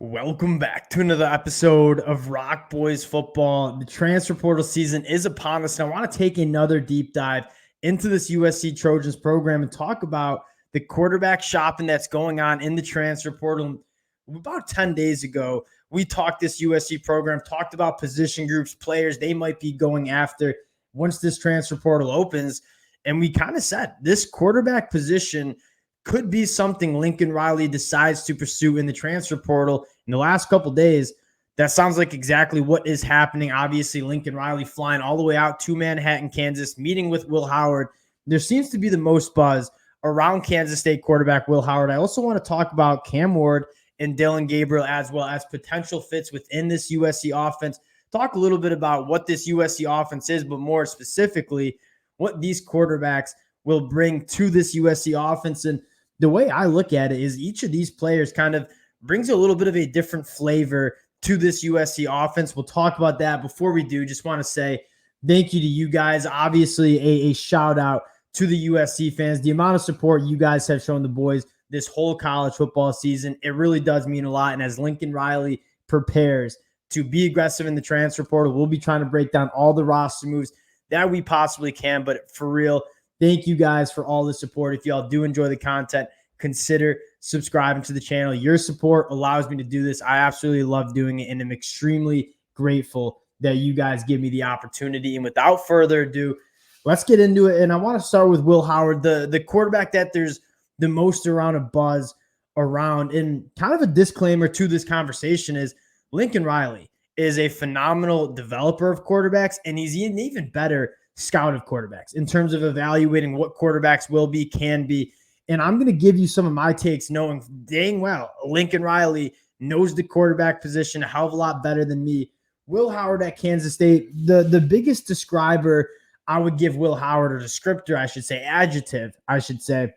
Welcome back to another episode of Rock Boys Football. The transfer portal season is upon us, and I want to take another deep dive into this USC Trojans program and talk about the quarterback shopping that's going on in the transfer portal. About 10 days ago, we talked this USC program, talked about position groups, players they might be going after once this transfer portal opens, and we kind of said this quarterback position could be something Lincoln Riley decides to pursue in the transfer portal in the last couple of days. That sounds like exactly what is happening. Obviously, Lincoln Riley flying all the way out to Manhattan, Kansas, meeting with Will Howard. There seems to be the most buzz around Kansas State quarterback Will Howard. I also want to talk about Cam Ward and Dillon Gabriel as well as potential fits within this USC offense. Talk a little bit about what this USC offense is, but more specifically, what these quarterbacks will bring to this USC offense. And the way I look at it is each of these players kind of brings a little bit of a different flavor to this USC offense. We'll talk about that. Before we do, just want to say thank you to you guys. Obviously, a shout out to the USC fans. The amount of support you guys have shown the boys this whole college football season, it really does mean a lot. And as Lincoln Riley prepares to be aggressive in the transfer portal, we'll be trying to break down all the roster moves that we possibly can. But for real, thank you guys for all the support. If y'all do enjoy the content, consider subscribing to the channel. Your support allows me to do this. I absolutely love doing it, and I'm extremely grateful that you guys give me the opportunity. And without further ado, let's get into it. And I want to start with Will Howard, the quarterback that there's the most amount of buzz around. And kind of a disclaimer to this conversation is Lincoln Riley is a phenomenal developer of quarterbacks, and he's an even better scout of quarterbacks in terms of evaluating what quarterbacks will be, can be. And I'm going to give you some of my takes knowing dang well Lincoln Riley knows the quarterback position a hell of a lot better than me. Will Howard at Kansas State, the biggest describer I would give Will Howard, or descriptor, I should say, adjective, I should say,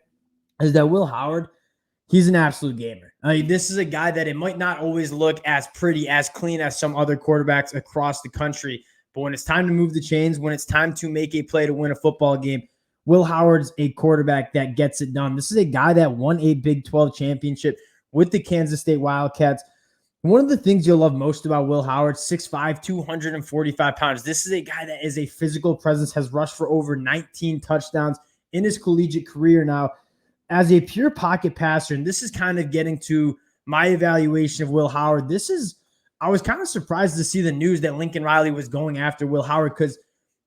is that Will Howard, he's an absolute gamer. I mean, this is a guy that it might not always look as pretty, as clean as some other quarterbacks across the country. But when it's time to move the chains, when it's time to make a play to win a football game, Will Howard's a quarterback that gets it done. This is a guy that won a Big 12 championship with the Kansas State Wildcats. One of the things you'll love most about Will Howard, 6'5", 245 pounds. This is a guy that is a physical presence, has rushed for over 19 touchdowns in his collegiate career now as a pure pocket passer. And this is kind of getting to my evaluation of Will Howard. I was kind of surprised to see the news that Lincoln Riley was going after Will Howard, because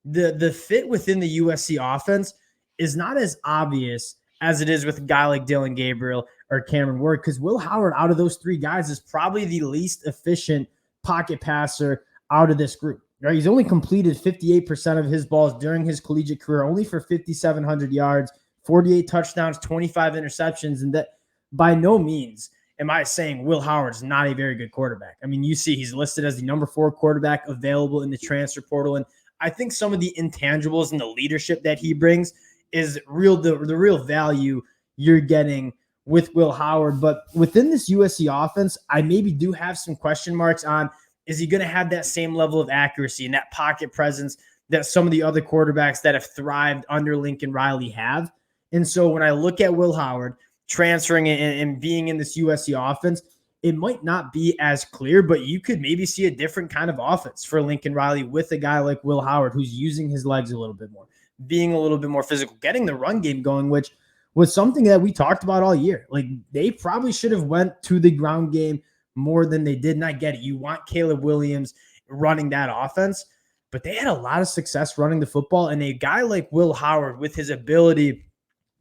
the fit within the USC offense is not as obvious as it is with a guy like Dillon Gabriel or Cameron Ward, because Will Howard, out of those three guys, is probably the least efficient pocket passer out of this group. Right? He's only completed 58% of his balls during his collegiate career, only for 5,700 yards, 48 touchdowns, 25 interceptions, and that by no means am I saying Will Howard's not a very good quarterback. I mean, you see he's listed as the number 4 quarterback available in the transfer portal, and I think some of the intangibles and the leadership that he brings is the real value you're getting with Will Howard. But within this USC offense, I maybe do have some question marks on, is he going to have that same level of accuracy and that pocket presence that some of the other quarterbacks that have thrived under Lincoln Riley have? And so when I look at Will Howard transferring and being in this USC offense, it might not be as clear, but you could maybe see a different kind of offense for Lincoln Riley with a guy like Will Howard, who's using his legs a little bit more, being a little bit more physical, getting the run game going, which was something that we talked about all year. Like, they probably should have went to the ground game more than they did. And I get it. You want Caleb Williams running that offense, but they had a lot of success running the football. And a guy like Will Howard, with his ability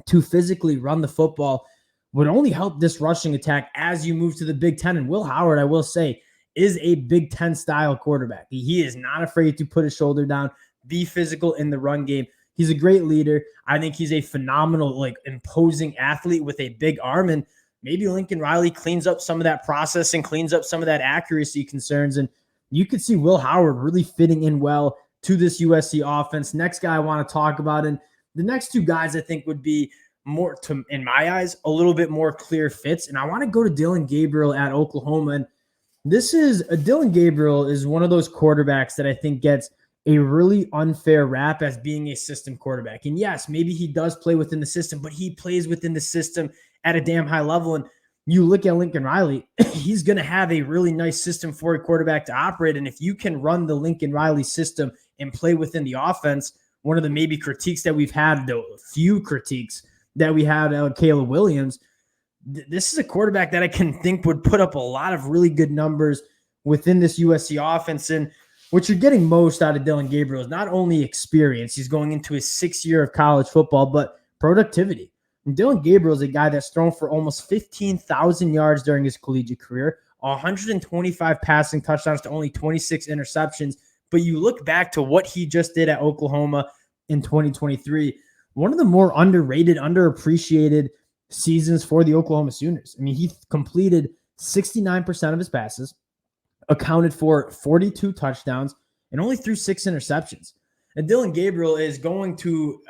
to physically run the football, would only help this rushing attack as you move to the Big Ten. And Will Howard, I will say, is a Big Ten style quarterback. He is not afraid to put his shoulder down, be physical in the run game. He's a great leader. I think he's a phenomenal, imposing athlete with a big arm. And maybe Lincoln Riley cleans up some of that process and cleans up some of that accuracy concerns. And you could see Will Howard really fitting in well to this USC offense. Next guy I want to talk about, and the next two guys I think would be more, in my eyes, a little bit more clear fits. And I want to go to Dillon Gabriel at Oklahoma. And Dillon Gabriel is one of those quarterbacks that I think gets a really unfair rap as being a system quarterback. And yes, maybe he does play within the system, but he plays within the system at a damn high level. And you look at Lincoln Riley, he's going to have a really nice system for a quarterback to operate. And if you can run the Lincoln Riley system and play within the offense, one of the maybe critiques that we've had, the few critiques that we had Caleb Williams, this is a quarterback that I can think would put up a lot of really good numbers within this USC offense. And what you're getting most out of Dillon Gabriel is not only experience, he's going into his 6th year of college football, but productivity. And Dillon Gabriel is a guy that's thrown for almost 15,000 yards during his collegiate career, 125 passing touchdowns to only 26 interceptions. But you look back to what he just did at Oklahoma in 2023, one of the more underrated, underappreciated seasons for the Oklahoma Sooners. I mean, he completed 69% of his passes, accounted for 42 touchdowns, and only threw 6 interceptions. And Dillon Gabriel is going to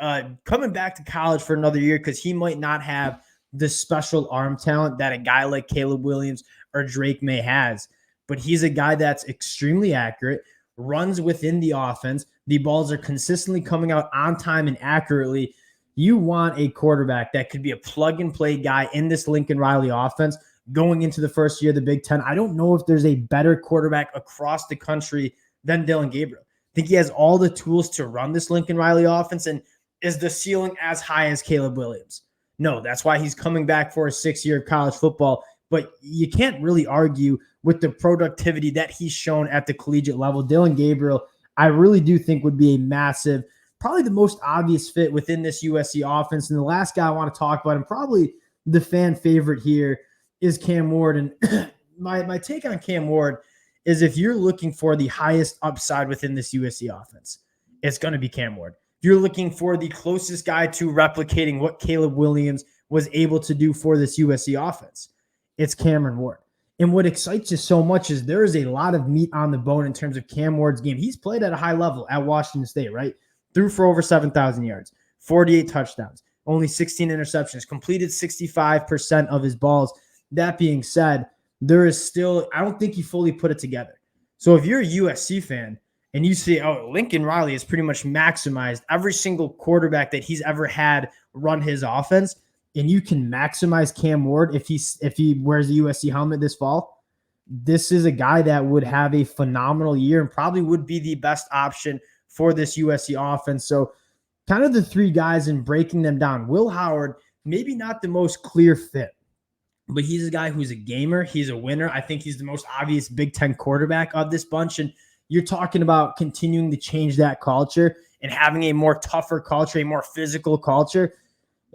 coming back to college for another year because he might not have the special arm talent that a guy like Caleb Williams or Drake May has. But he's a guy that's extremely accurate, runs within the offense. The balls are consistently coming out on time and accurately. You want a quarterback that could be a plug-and-play guy in this Lincoln Riley offense going into the first year of the Big Ten. I don't know if there's a better quarterback across the country than Dillon Gabriel. I think he has all the tools to run this Lincoln Riley offense. And is the ceiling as high as Caleb Williams? No, that's why he's coming back for a 6th year of college football. But you can't really argue with the productivity that he's shown at the collegiate level. Dillon Gabriel, I really do think would be a massive, probably the most obvious fit within this USC offense. And the last guy I want to talk about, and probably the fan favorite here, is Cam Ward. And my take on Cam Ward is if you're looking for the highest upside within this USC offense, it's going to be Cam Ward. If you're looking for the closest guy to replicating what Caleb Williams was able to do for this USC offense, it's Cameron Ward. And what excites you so much is there is a lot of meat on the bone in terms of Cam Ward's game. He's played at a high level at Washington State, right? Threw for over 7,000 yards, 48 touchdowns, only 16 interceptions, completed 65% of his balls. That being said, there is still, I don't think he fully put it together. So if you're a USC fan and you see, oh, Lincoln Riley has pretty much maximized every single quarterback that he's ever had run his offense, and you can maximize Cam Ward if he wears a USC helmet this fall, this is a guy that would have a phenomenal year and probably would be the best option for this USC offense. So kind of the 3 guys and breaking them down. Will Howard, maybe not the most clear fit, but he's a guy who's a gamer. He's a winner. I think he's the most obvious Big Ten quarterback of this bunch. And you're talking about continuing to change that culture and having a more tougher culture, a more physical culture.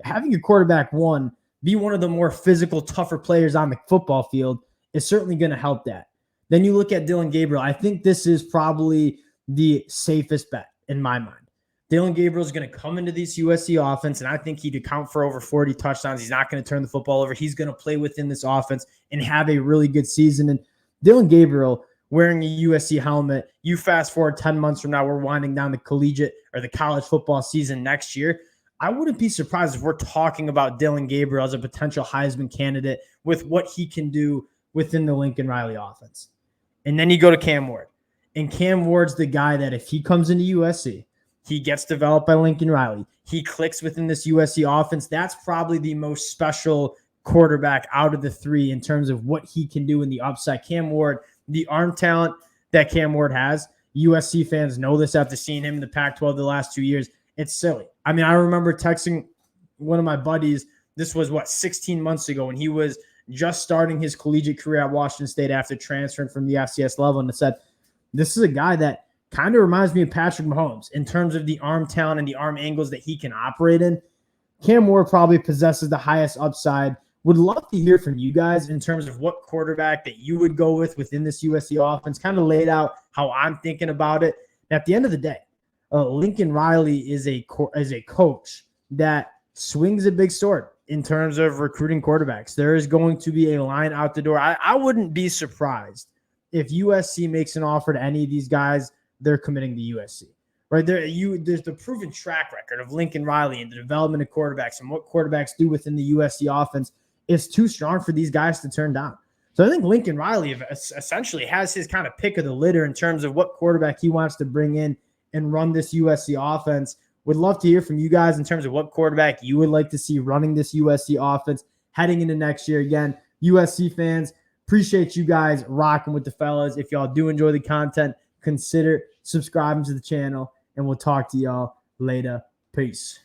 Having your quarterback, one, be one of the more physical, tougher players on the football field is certainly going to help that. Then you look at Dillon Gabriel. I think this is probably the safest bet in my mind. Dillon Gabriel is going to come into this USC offense, and I think he'd account for over 40 touchdowns. He's not going to turn the football over. He's going to play within this offense and have a really good season. And Dillon Gabriel wearing a USC helmet, you fast forward 10 months from now, we're winding down the collegiate or the college football season next year. I wouldn't be surprised if we're talking about Dillon Gabriel as a potential Heisman candidate with what he can do within the Lincoln Riley offense. And then you go to Cam Ward. And Cam Ward's the guy that if he comes into USC, he gets developed by Lincoln Riley, he clicks within this USC offense, that's probably the most special quarterback out of the 3 in terms of what he can do in the upside. Cam Ward, the arm talent that Cam Ward has, USC fans know this after seeing him in the Pac-12 the last 2 years. It's silly. I mean, I remember texting one of my buddies, this was 16 months ago, when he was just starting his collegiate career at Washington State after transferring from the FCS level, and it said, this is a guy that kind of reminds me of Patrick Mahomes in terms of the arm talent and the arm angles that he can operate in. Cam Ward probably possesses the highest upside. Would love to hear from you guys in terms of what quarterback that you would go with within this USC offense, kind of laid out how I'm thinking about it. At the end of the day, Lincoln Riley is a coach that swings a big sword in terms of recruiting quarterbacks. There is going to be a line out the door. I wouldn't be surprised if USC makes an offer to any of these guys, they're committing to USC. Right there, there's the proven track record of Lincoln Riley and the development of quarterbacks and what quarterbacks do within the USC offense is too strong for these guys to turn down. So I think Lincoln Riley essentially has his kind of pick of the litter in terms of what quarterback he wants to bring in and run this USC offense. Would love to hear from you guys in terms of what quarterback you would like to see running this USC offense heading into next year. Again, USC fans. Appreciate you guys rocking with the fellas. If y'all do enjoy the content, consider subscribing to the channel, and we'll talk to y'all later. Peace.